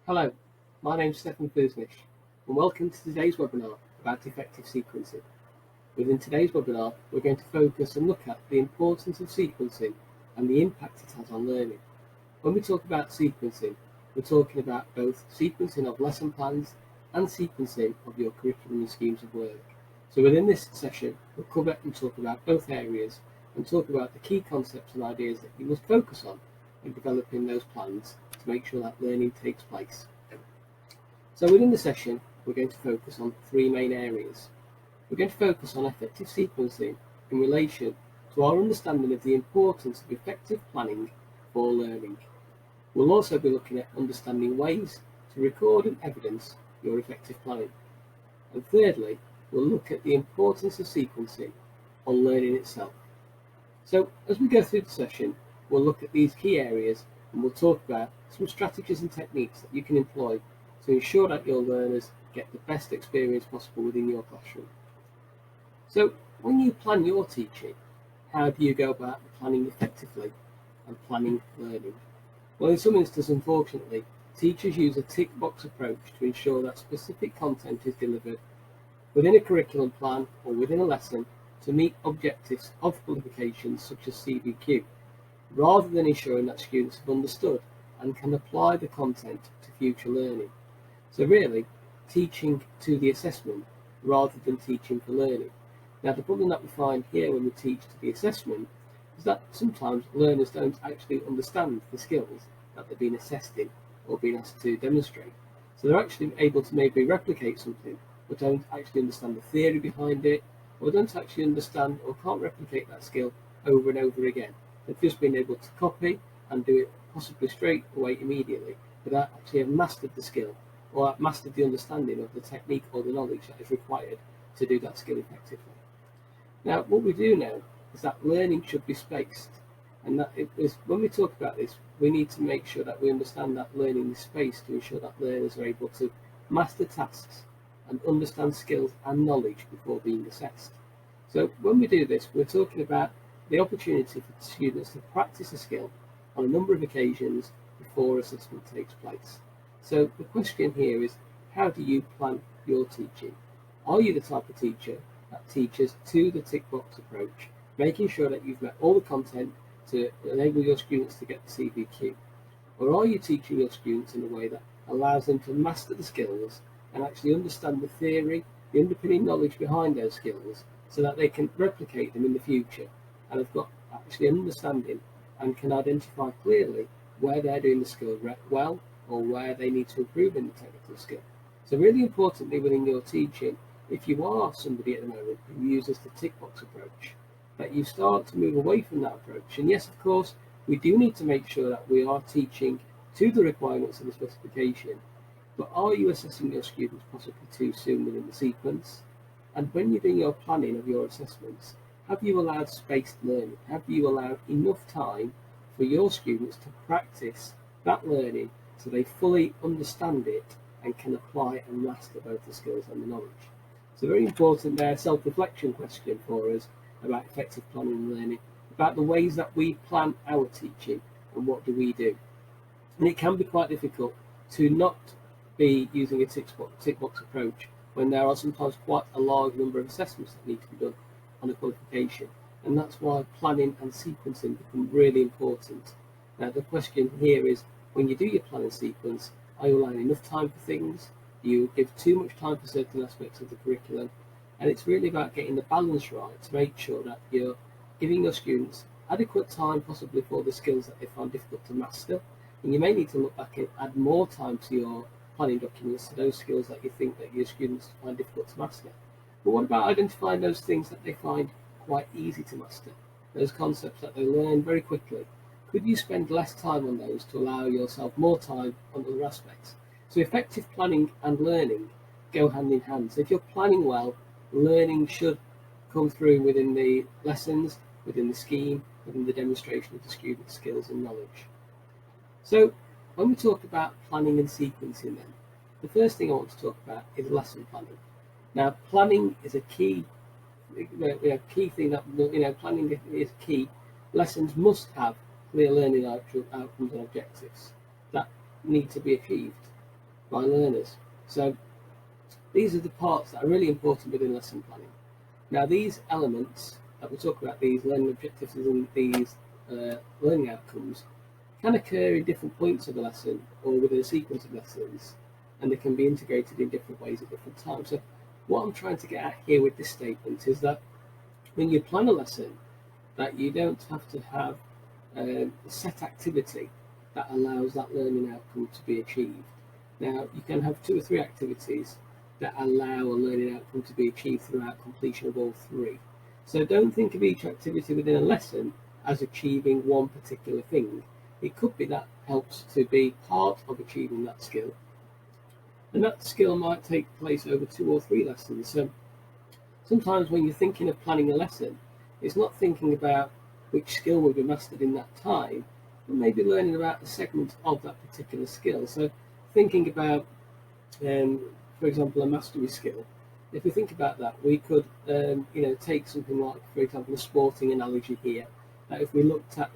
Hello, my name is Stefan Fusenich, and welcome to today's webinar about effective sequencing. Within today's webinar, we're going to focus and look at the importance of sequencing and the impact it has on learning. When we talk about sequencing, we're talking about both sequencing of lesson plans and sequencing of your curriculum and schemes of work. So within this session, we'll cover and talk about both areas and talk about the key concepts and ideas that you must focus on when developing those plans to make sure that learning takes place. So within the session, we're going to focus on three main areas. We're going to focus on effective sequencing in relation to our understanding of the importance of effective planning for learning. We'll also be looking at understanding ways to record and evidence your effective planning. And thirdly, we'll look at the importance of sequencing on learning itself. So as we go through the session, we'll look at these key areas and we'll talk about some strategies and techniques that you can employ to ensure that your learners get the best experience possible within your classroom. So when you plan your teaching, how do you go about planning effectively and planning learning? Well, in some instances, unfortunately, teachers use a tick box approach to ensure that specific content is delivered within a curriculum plan or within a lesson to meet objectives of qualifications such as CBQ, rather than ensuring that students have understood and can apply the content to future learning. So really, teaching to the assessment rather than teaching for learning. Now, the problem that we find here when we teach to the assessment is that sometimes learners don't actually understand the skills that they're being assessed in or being asked to demonstrate. So they're actually able to maybe replicate something, but don't actually understand the theory behind it, or don't actually understand or can't replicate that skill over and over again. They've just been able to copy and do it possibly straight away immediately without actually having mastered the skill or mastered the understanding of the technique or the knowledge that is required to do that skill effectively. Now, what we do know is that learning should be spaced, and that it is, when we talk about this, we need to make sure that we understand that learning is spaced to ensure that learners are able to master tasks and understand skills and knowledge before being assessed. So when we do this, we're talking about the opportunity for students to practice a skill on a number of occasions before assessment takes place. So the question here is, how do you plan your teaching? Are you the type of teacher that teaches to the tick box approach, making sure that you've met all the content to enable your students to get the CBQ? Or are you teaching your students in a way that allows them to master the skills and actually understand the theory, the underpinning knowledge behind those skills, so that they can replicate them in the future and have got actually an understanding and can identify clearly where they're doing the skill well or where they need to improve in the technical skill? So really importantly within your teaching, if you are somebody at the moment who uses the tick box approach, that you start to move away from that approach. And yes, of course, we do need to make sure that we are teaching to the requirements of the specification, but are you assessing your students possibly too soon within the sequence? And when you're doing your planning of your assessments, have you allowed spaced learning? Have you allowed enough time for your students to practice that learning so they fully understand it and can apply and master both the skills and the knowledge? It's a very important self-reflection question for us about effective planning and learning, about the ways that we plan our teaching and what do we do. And it can be quite difficult to not be using a tick box approach when there are sometimes quite a large number of assessments that need to be done on a qualification. And that's why planning and sequencing become really important. Now the question here is, when you do your plan and sequence, are you allowing enough time for things? Do you give too much time for certain aspects of the curriculum? And it's really about getting the balance right to make sure that you're giving your students adequate time possibly for the skills that they find difficult to master. And you may need to look back and add more time to your planning documents to those skills that you think that your students find difficult to master. But what about identifying those things that they find quite easy to master, those concepts that they learn very quickly? Could you spend less time on those to allow yourself more time on other aspects? So effective planning and learning go hand in hand. So if you're planning well, learning should come through within the lessons, within the scheme, within the demonstration of the student's skills and knowledge. So when we talk about planning and sequencing then, the first thing I want to talk about is lesson planning. Now planning is a key thing that, planning is key. Lessons must have clear learning outcomes and objectives that need to be achieved. by learners. So these are the parts that are really important within lesson planning. Now these elements that we talk about, these learning objectives and these learning outcomes, can occur in different points of a lesson or within a sequence of lessons, and they can be integrated in different ways at different times. So what I'm trying to get at here with this statement is that when you plan a lesson, that you don't have to have a set activity that allows that learning outcome to be achieved. Now you can have 2 or 3 activities that allow a learning outcome to be achieved throughout completion of all 3. So don't think of each activity within a lesson as achieving one particular thing. It could be that helps to be part of achieving that skill, and that skill might take place over 2 or 3 lessons. So sometimes when you're thinking of planning a lesson, it's not thinking about which skill will be mastered in that time, but maybe learning about a segment of that particular skill. So thinking about, for example, a mastery skill. If we think about that, we could take something like, for example, a sporting analogy here. If we looked at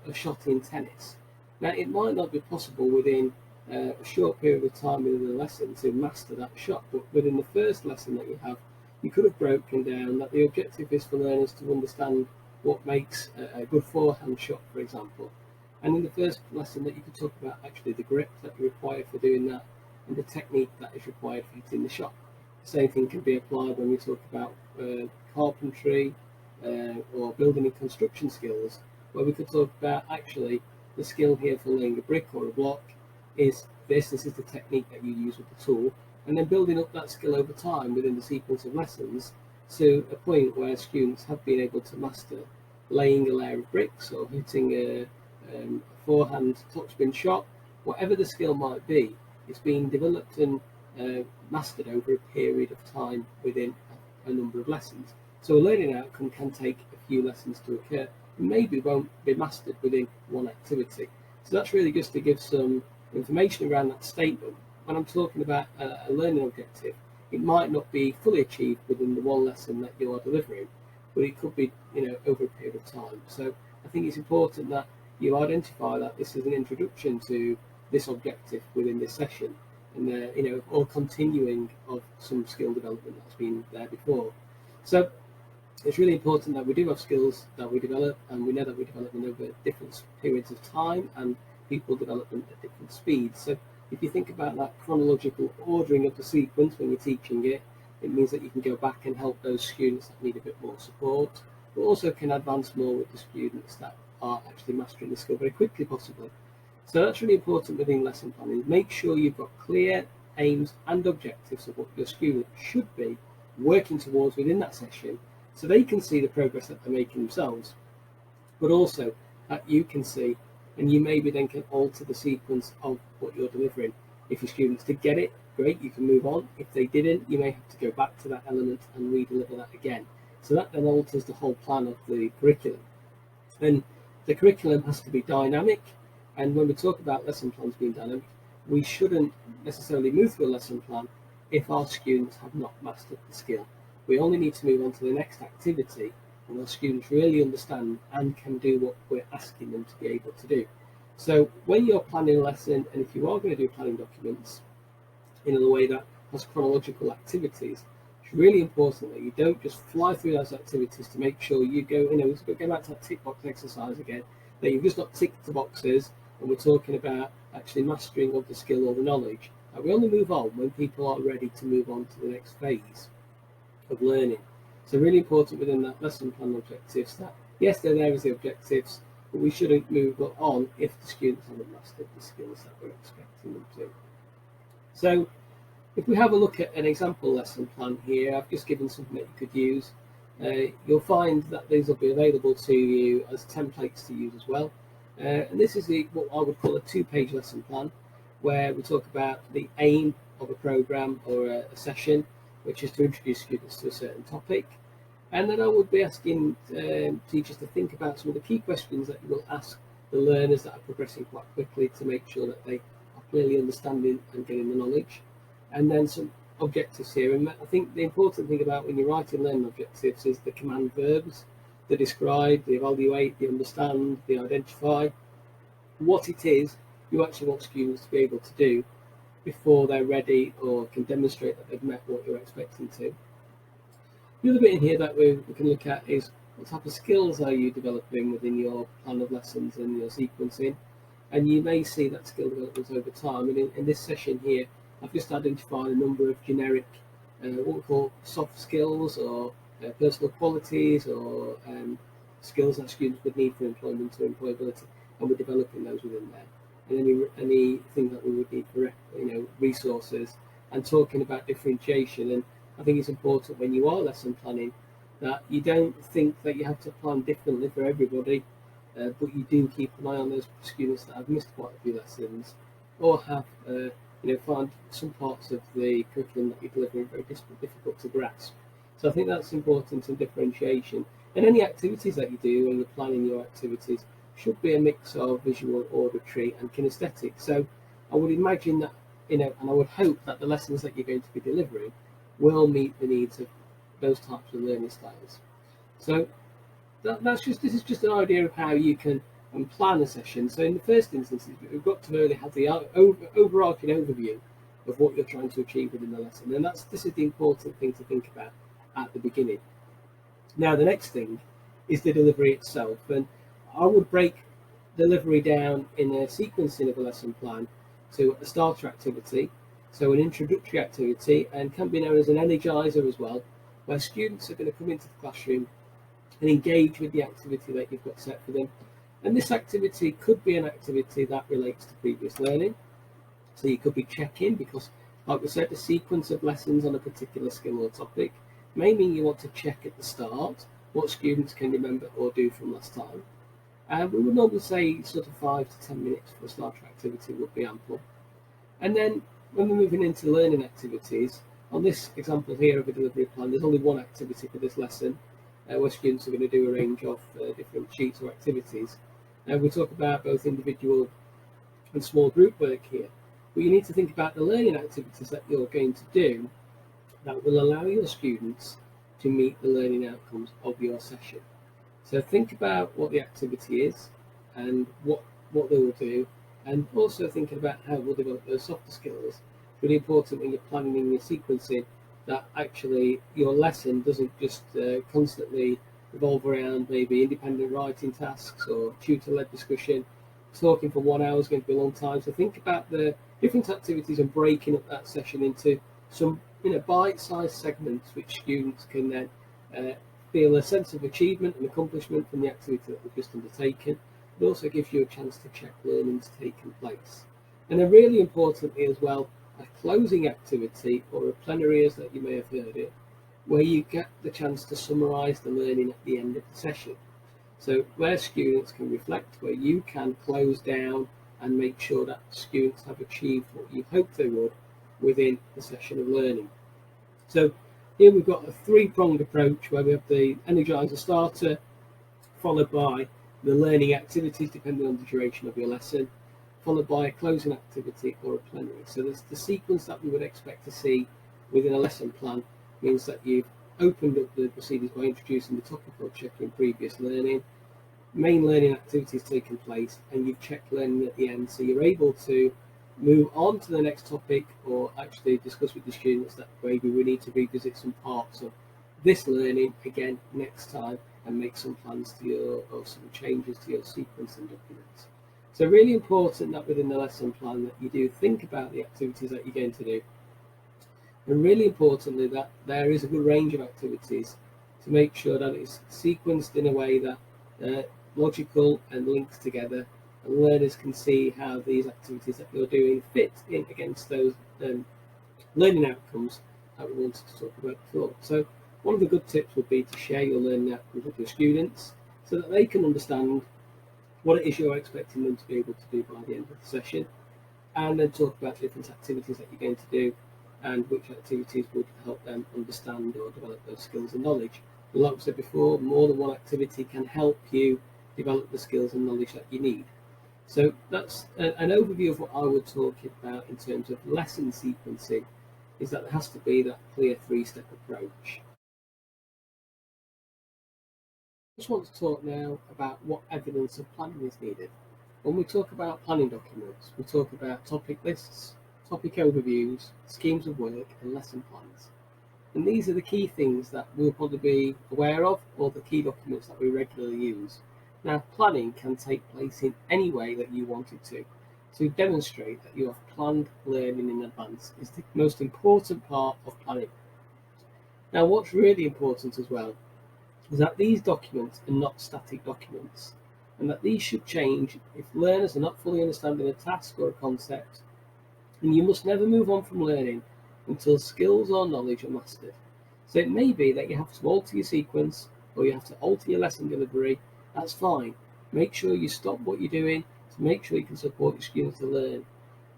a shot in tennis, now it might not be possible within a short period of time within the lesson to master that shot, but within the first lesson that you have, you could have broken down that the objective is for learners to understand what makes a good forehand shot, for example. And in the first lesson that you could talk about actually the grip that you require for doing that and the technique that is required for hitting the shot. The same thing can be applied when we talk about carpentry or building and construction skills, where we could talk about actually the skill here for laying a brick or a block is this is the technique that you use with the tool, and then building up that skill over time within the sequence of lessons to a point where students have been able to master laying a layer of bricks or hitting a forehand topspin shot. Whatever the skill might be, it's being developed and mastered over a period of time within a number of lessons. So a learning outcome can take a few lessons to occur and maybe won't be mastered within one activity. So that's really just to give some information around that statement. When I'm talking about a learning objective, it might not be fully achieved within the one lesson that you are delivering, but it could be over a period of time. So I think it's important that you identify that this is an introduction to this objective within this session, and or continuing of some skill development that's been there before. So it's really important that we do have skills that we develop, and we know that we develop them over different periods of time, and people develop them at different speeds. So if you think about that chronological ordering of the sequence when you're teaching it, it means that you can go back and help those students that need a bit more support, but also can advance more with the students that are actually mastering the skill very quickly possibly. So that's really important within lesson planning. Make sure you've got clear aims and objectives of what your student should be working towards within that session, so they can see the progress that they're making themselves, but also that you can see, and you maybe then can alter the sequence of what you're delivering. If your students did get it, great, you can move on. If they didn't, you may have to go back to that element and re-deliver that again. So that then alters the whole plan of the curriculum. And the curriculum has to be dynamic, and when we talk about lesson plans being dynamic, we shouldn't necessarily move through a lesson plan if our students have not mastered the skill. We only need to move on to the next activity when our students really understand and can do what we're asking them to be able to do. So when you're planning a lesson, and if you are going to do planning documents in a way that has chronological activities, it's really important that you don't just fly through those activities to make sure you go, go back to that tick box exercise again, that you've just not ticked the boxes, and we're talking about actually mastering of the skill or the knowledge. And we only move on when people are ready to move on to the next phase of learning. So really important within that lesson plan objectives that, yes, they're there as the objectives, but we shouldn't move on if the students haven't mastered the skills that we're expecting them to. So if we have a look at an example lesson plan here, I've just given something that you could use. You'll find that these will be available to you as templates to use as well. And this is what I would call a 2-page lesson plan, where we talk about the aim of a program or a session, which is to introduce students to a certain topic. And then I would be asking teachers to think about some of the key questions that you will ask the learners that are progressing quite quickly to make sure that they are clearly understanding and getting the knowledge. And then some objectives here. And I think the important thing about when you're writing learning objectives is the command verbs, the describe, the evaluate, the understand, the identify, what it is you actually want students to be able to do before they're ready or can demonstrate that they've met what you're expecting to. The other bit in here that we can look at is what type of skills are you developing within your plan of lessons and your sequencing. And you may see that skill development over time. And in this session here, I've just identified a number of generic, what we call soft skills or personal qualities or skills that students would need for employment or employability, and we're developing those within there. And anything that we would need for resources, and talking about differentiation. And I think it's important when you are lesson planning that you don't think that you have to plan differently for everybody. But you do keep an eye on those students that have missed quite a few lessons or have find some parts of the curriculum that you're delivering very difficult to grasp. So I think that's important in differentiation. And any activities that you do when you're planning your activities should be a mix of visual, auditory and kinesthetic. So I would imagine that, and I would hope that the lessons that you're going to be delivering will meet the needs of those types of learning styles. So this is just an idea of how you can plan a session. So in the first instance, we've got to really have the overarching overview of what you're trying to achieve within the lesson, and this is the important thing to think about at the beginning. Now the next thing is the delivery itself, and I would break delivery down in a sequencing of a lesson plan to a starter activity, so an introductory activity, and can be known as an energizer as well, where students are going to come into the classroom and engage with the activity that you've got set for them. And this activity could be an activity that relates to previous learning. So you could be checking, because like we said, the sequence of lessons on a particular skill or topic may mean you want to check at the start what students can remember or do from last time. And we would normally say sort of 5 to 10 minutes for a starter activity would be ample. And then when we're moving into learning activities, on this example here of a delivery plan, there's only one activity for this lesson, where students are going to do a range of different sheets or activities. We talk about both individual and small group work here, but you need to think about the learning activities that you're going to do that will allow your students to meet the learning outcomes of your session. So think about what the activity is and what they will do, and also thinking about how we'll develop those softer skills. It's really important when you're planning in your sequencing that actually your lesson doesn't just constantly revolve around maybe independent writing tasks or tutor-led discussion. Talking for 1 hour is going to be a long time, so think about the different activities and breaking up that session into some bite-sized segments which students can then feel a sense of achievement and accomplishment from the activity that they've just undertaken. It also gives you a chance to check learning's taken place. And then really importantly as well, a closing activity or a plenary, as that you may have heard it, where you get the chance to summarise the learning at the end of the session. So where students can reflect, where you can close down and make sure that students have achieved what you hoped they would within the session of learning. So here we've got a three-pronged approach where we have the energizer starter, followed by the learning activities depending on the duration of your lesson, followed by a closing activity or a plenary. So there's the sequence that we would expect to see within a lesson plan means that you've opened up the proceedings by introducing the topic or checking previous learning, main learning activities taking place, and you've checked learning at the end, so you're able to move on to the next topic or actually discuss with the students that maybe we need to revisit some parts of this learning again next time and make some plans to your, or some changes to your sequence and documents. So really important that within the lesson plan that you do think about the activities that you're going to do, and really importantly that there is a good range of activities to make sure that it's sequenced in a way that logical and linked together, and learners can see how these activities that you're doing fit in against those learning outcomes that we wanted to talk about before. So one of the good tips would be to share your learning outcomes with your students so that they can understand what it is you're expecting them to be able to do by the end of the session, and then talk about different activities that you're going to do and which activities would help them understand or develop those skills and knowledge. And like I said before, more than one activity can help you develop the skills and knowledge that you need. So that's an overview of what I would talk about in terms of lesson sequencing, is that there has to be that clear three-step approach. I just want to talk now about what evidence of planning is needed. When we talk about planning documents, we talk about topic lists, topic overviews, schemes of work, and lesson plans. And these are the key things that we'll probably be aware of, or the key documents that we regularly use. Now, planning can take place in any way that you want it to demonstrate that you have planned learning in advance is the most important part of planning. Now, what's really important as well is that these documents are not static documents, and that these should change if learners are not fully understanding a task or a concept, and you must never move on from learning until skills or knowledge are mastered. So it may be that you have to alter your sequence, or you have to alter your lesson delivery. That's fine. Make sure you stop what you're doing to make sure you can support your students to learn.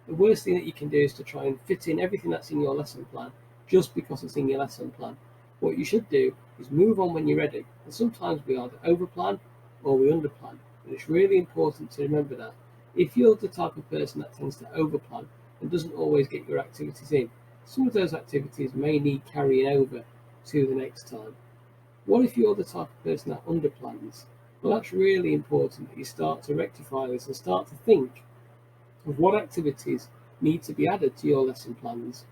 The worst thing that you can do is to try and fit in everything that's in your lesson plan just because it's in your lesson plan. What you should do is move on when you're ready. And sometimes we either overplan or we underplan. And it's really important to remember that. If you're the type of person that tends to overplan and doesn't always get your activities in, some of those activities may need carrying over to the next time. What if you're the type of person that underplans? Well, that's really important that you start to rectify this and start to think of what activities need to be added to your lesson plans.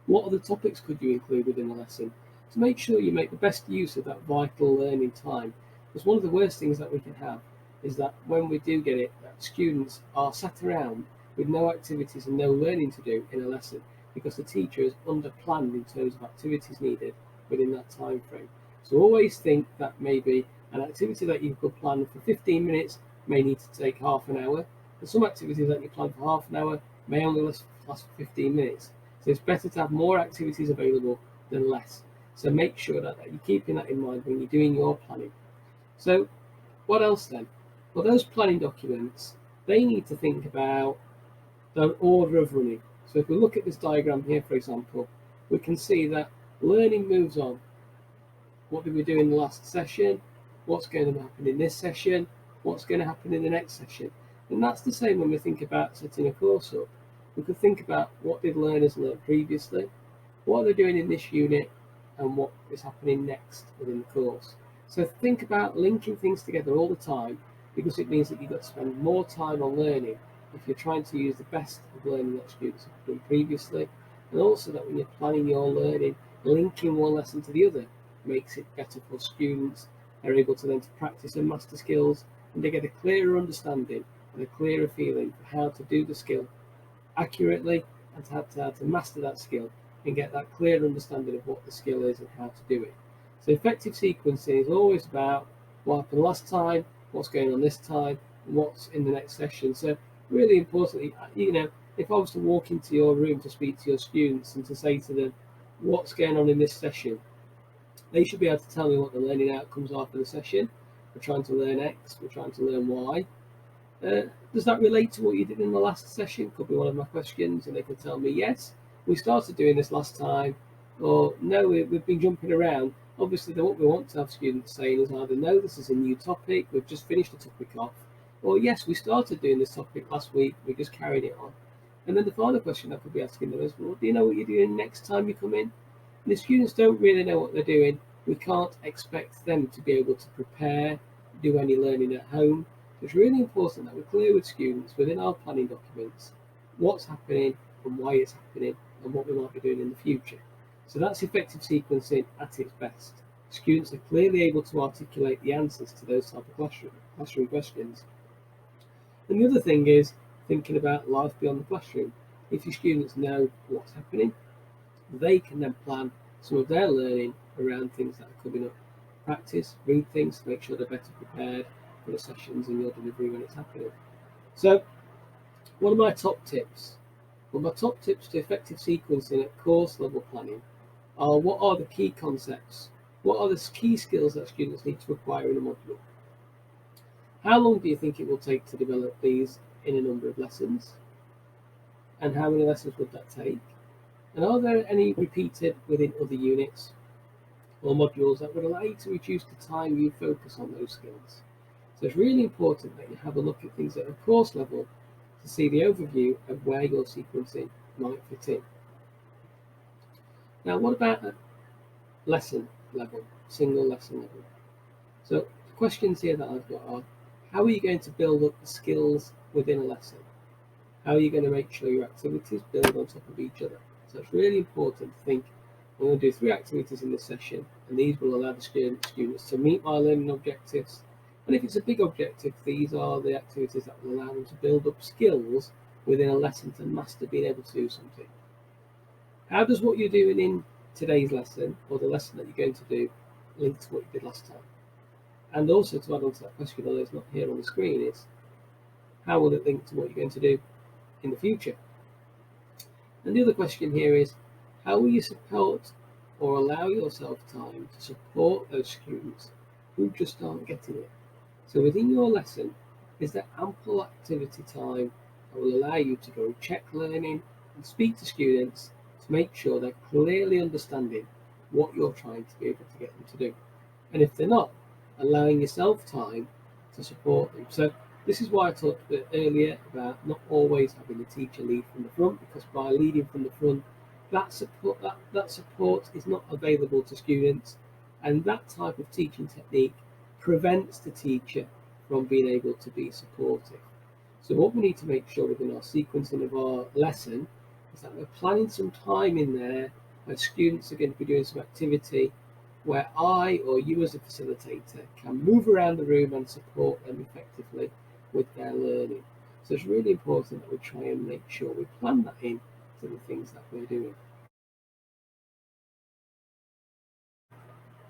What other topics could you include within a lesson to make sure you make the best use of that vital learning time? Because one of the worst things that we can have is that when we do get it, that students are sat around with no activities and no learning to do in a lesson because the teacher has underplanned in terms of activities needed within that time frame. So always think that maybe an activity that you could plan for 15 minutes may need to take half an hour, and some activities that you plan for half an hour may only last for 15 minutes. So it's better to have more activities available than less. So make sure that you're keeping that in mind when you're doing your planning. So what else then? Well, those planning documents, they need to think about the order of running. So if we look at this diagram here, for example, we can see that learning moves on. What did we do in the last session? What's going to happen in this session? What's going to happen in the next session? And that's the same when we think about setting a course up. We could think about what did learners learn previously, what are they doing in this unit, and what is happening next within the course. So think about linking things together all the time, because it means that you've got to spend more time on learning if you're trying to use the best of learning that students have done previously, and also that when you're planning your learning, linking one lesson to the other makes it better for students. They're able to then to practice and master skills, and they get a clearer understanding and a clearer feeling for how to do the skill accurately and how to master that skill and get that clear understanding of what the skill is and how to do it. So effective sequencing is always about what happened last time, what's going on this time, and what's in the next session. So really importantly, if I was to walk into your room to speak to your students and to say to them, what's going on in this session, they should be able to tell me what the learning outcomes are for the session. We're trying to learn X, we're trying to learn Y. Does that relate to what you did in the last session? Could be one of my questions, and they can tell me, yes, we started doing this last time, or no, we've been jumping around. Obviously, what we want to have students saying is either, no, this is a new topic, we've just finished the topic off, or yes, we started doing this topic last week, we just carried it on. And then the final question I could be asking them is, well, do you know what you're doing next time you come in? And if students don't really know what they're doing, we can't expect them to be able to prepare, do any learning at home. So it's really important that we're clear with students within our planning documents what's happening and why it's happening and what we might be doing in the future. So that's effective sequencing at its best. Students are clearly able to articulate the answers to those type of classroom questions. And the other thing is thinking about life beyond the classroom. If your students know what's happening, they can then plan some of their learning around things that are coming up. Practice, read things to make sure they're better prepared for the sessions and your delivery when it's happening. So, what are my top tips? Well, my top tips to effective sequencing at course level planning are what are the key concepts? What are the key skills that students need to acquire in a module? How long do you think it will take to develop these in a number of lessons? And how many lessons would that take? And are there any repeated within other units or modules that would allow you to reduce the time you focus on those skills? So it's really important that you have a look at things at a course level to see the overview of where your sequencing might fit in. Now, what about at lesson level, single lesson level? So the questions here that I've got are, how are you going to build up the skills within a lesson? How are you going to make sure your activities build on top of each other? So it's really important to think, I'm going to do 3 activities in this session, and these will allow the students to meet my learning objectives. And if it's a big objective, these are the activities that will allow them to build up skills within a lesson to master being able to do something. How does what you're doing in today's lesson, or the lesson that you're going to do, link to what you did last time? And also, to add on to that question, although it's not here on the screen, is how will it link to what you're going to do in the future? And the other question here is, how will you support or allow yourself time to support those students who just aren't getting it? So within your lesson, is there ample activity time that will allow you to go check learning and speak to students to make sure they're clearly understanding what you're trying to be able to get them to do? And if they're not, allowing yourself time to support them. So this is why I talked a bit earlier about not always having the teacher lead from the front, because by leading from the front, that support is not available to students, and that type of teaching technique prevents the teacher from being able to be supportive. So what we need to make sure within our sequencing of our lesson is that we're planning some time in there where students are going to be doing some activity where I or you as a facilitator can move around the room and support them effectively with their learning. So it's really important that we try and make sure we plan that in to the things that we're doing.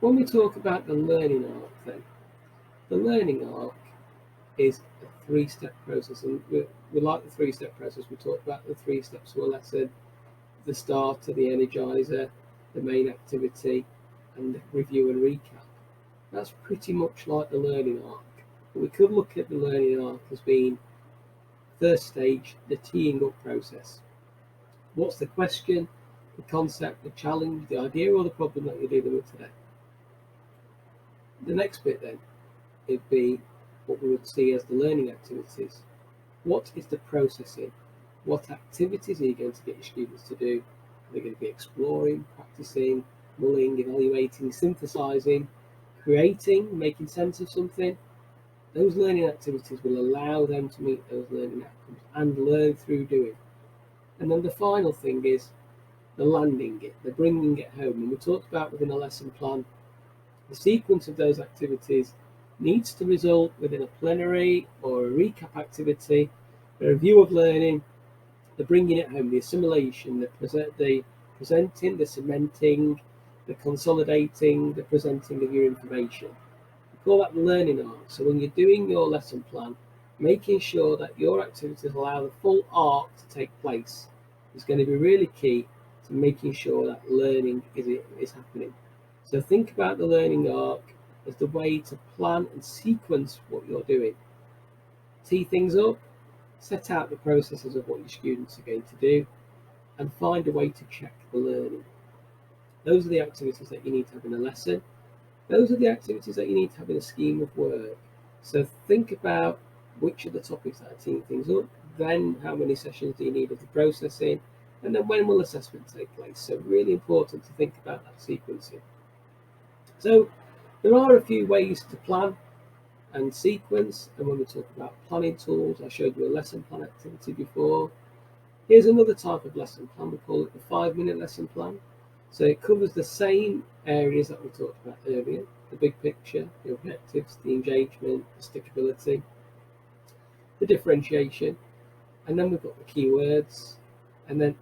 When we talk about the learning arc then, the learning arc is a 3-step process, and we like the 3-step process. We talked about the 3 steps of a lesson: the starter, the energizer, the main activity, and the review and recap. That's pretty much like the learning arc. But we could look at the learning arc as being, first stage, the teeing up process. What's the question, the concept, the challenge, the idea, or the problem that you're dealing with today? The next bit then would be what we would see as the learning activities. What is the processing? What activities are you going to get your students to do? Are they going to be exploring, practicing, mulling, evaluating, synthesizing, creating, making sense of something? Those learning activities will allow them to meet those learning outcomes and learn through doing. And then the final thing is the landing it, the bringing it home. And we talked about within a lesson plan, the sequence of those activities needs to result within a plenary or a recap activity, a review of learning, the bringing it home, the assimilation, the presenting, the cementing, the consolidating, the presenting of your information. We call that the learning arc. So when you're doing your lesson plan, making sure that your activities allow the full arc to take place is going to be really key to making sure that learning is happening. So think about the learning arc as the way to plan and sequence what you're doing. Tee things up, set out the processes of what your students are going to do, and find a way to check the learning. Those are the activities that you need to have in a lesson. Those are the activities that you need to have in a scheme of work. So think about which are the topics that are teeing things up, then how many sessions do you need of the processing, and then when will assessment take place. So really important to think about that sequencing. So there are a few ways to plan and sequence, and when we talk about planning tools, I showed you a lesson plan activity before. Here's another type of lesson plan. We call it the 5-minute lesson plan. So it covers the same areas that we talked about earlier: the big picture, the objectives, the engagement, the stickability, the differentiation, and then we've got the keywords, and then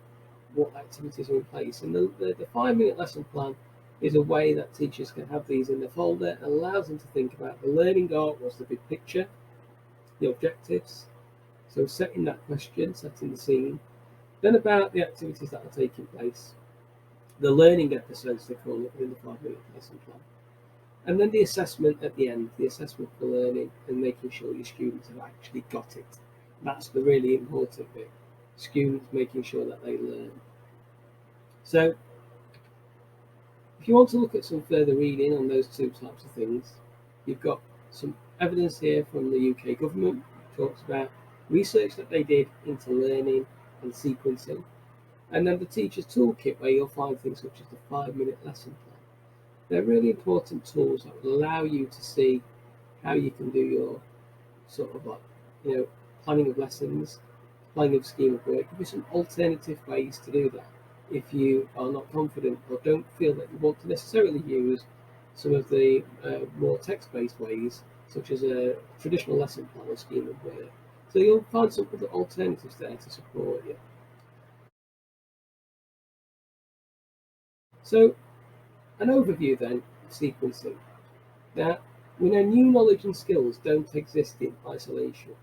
what activities are in place. And the 5-minute lesson plan is a way that teachers can have these in their folder and allows them to think about the learning arc. What's the big picture, the objectives, so setting that question, setting the scene, then about the activities that are taking place, the learning episodes they call it within the 5-minute lesson plan, and then the assessment at the end, the assessment for learning and making sure your students have actually got it. That's the really important bit, students making sure that they learn. So if you want to look at some further reading on those 2 types of things, you've got some evidence here from the UK government, which talks about research that they did into learning and sequencing, and then the teacher's toolkit, where you'll find things such as the 5-minute lesson plan. They're really important tools that will allow you to see how you can do your sort of planning of lessons planning of scheme of work, give you some alternative ways to do that if you are not confident or don't feel that you want to necessarily use some of the more text-based ways, such as a traditional lesson plan or scheme of work. So you'll find some other alternatives there to support you. So an overview then of sequencing. Now, we know new knowledge and skills don't exist in isolation,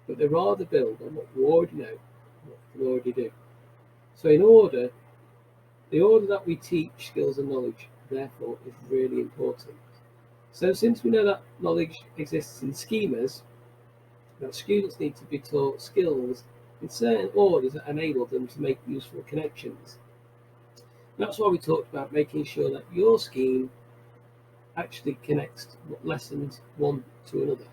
but they rather build on what you already know, what you can already do. So the order that we teach skills and knowledge, therefore, is really important. So since we know that knowledge exists in schemas, that students need to be taught skills in certain orders that enable them to make useful connections. That's why we talked about making sure that your scheme actually connects lessons one to another,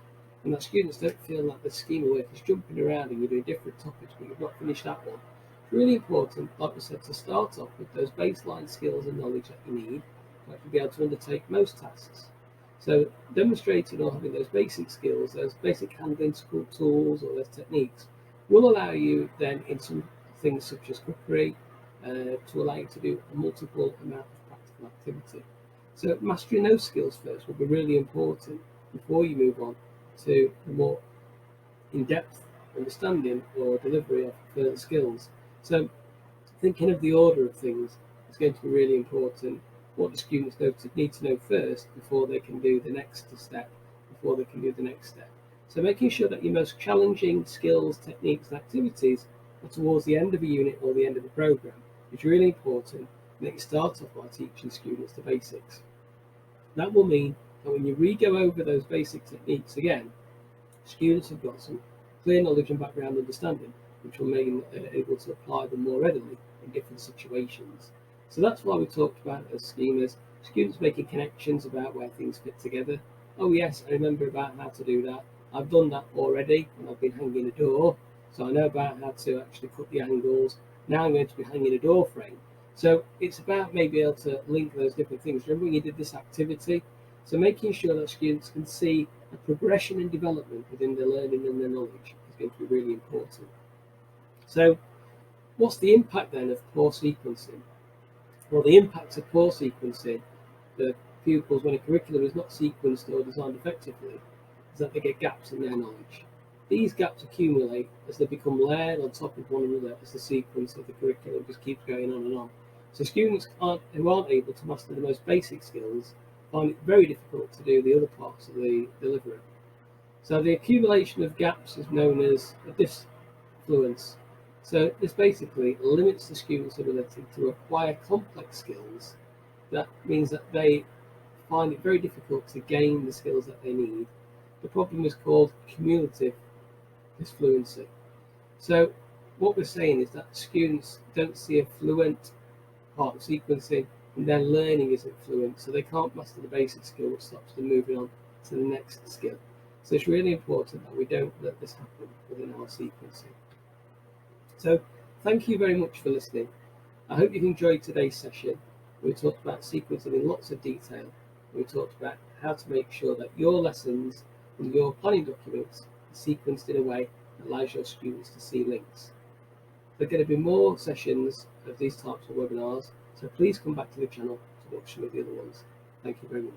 and that students don't feel like the schema work is jumping around and you're doing different topics but you've not finished that one. It's really important, like we said, to start off with those baseline skills and knowledge that you need to actually be able to undertake most tasks. So demonstrating or having those basic skills, those basic handling school tools or those techniques will allow you then in some things such as cookery to allow you to do a multiple amount of practical activity. So mastering those skills first will be really important before you move on to a more in-depth understanding or delivery of further skills. So thinking of the order of things is going to be really important. What the students need to know first before they can do the next step, So making sure that your most challenging skills, techniques and activities are towards the end of a unit or the end of a program is really important, and that you start off by teaching students the basics. That will mean that when you re-go over those basic techniques again, students have got some clear knowledge and background understanding, which will mean that they're able to apply them more readily in different situations. So that's why we talked about as schemas, students making connections about where things fit together. Oh yes, I remember about how to do that. I've done that already when I've been hanging a door, so I know about how to actually cut the angles. Now I'm going to be hanging a door frame. So it's about maybe able to link those different things. Remember when you did this activity? So making sure that students can see a progression and development within their learning and their knowledge is going to be really important. So what's the impact then of poor sequencing? Well, the impact of poor sequencing for pupils when a curriculum is not sequenced or designed effectively is that they get gaps in their knowledge. These gaps accumulate as they become layered on top of one another as the sequence of the curriculum just keeps going on and on. So students who aren't able to master the most basic skills find it very difficult to do the other parts of the delivery. So the accumulation of gaps is known as a disfluence. So this basically limits the student's ability to acquire complex skills. That means that they find it very difficult to gain the skills that they need. The problem is called cumulative disfluency. So what we're saying is that students don't see a fluent part of sequencing and their learning isn't fluent, so they can't master the basic skill, which stops them moving on to the next skill. So it's really important that we don't let this happen within our sequencing. So thank you very much for listening. I hope you've enjoyed today's session. We talked about sequencing in lots of detail. We talked about how to make sure that your lessons and your planning documents are sequenced in a way that allows your students to see links. There are going to be more sessions of these types of webinars, so please come back to the channel to watch some of the other ones. Thank you very much.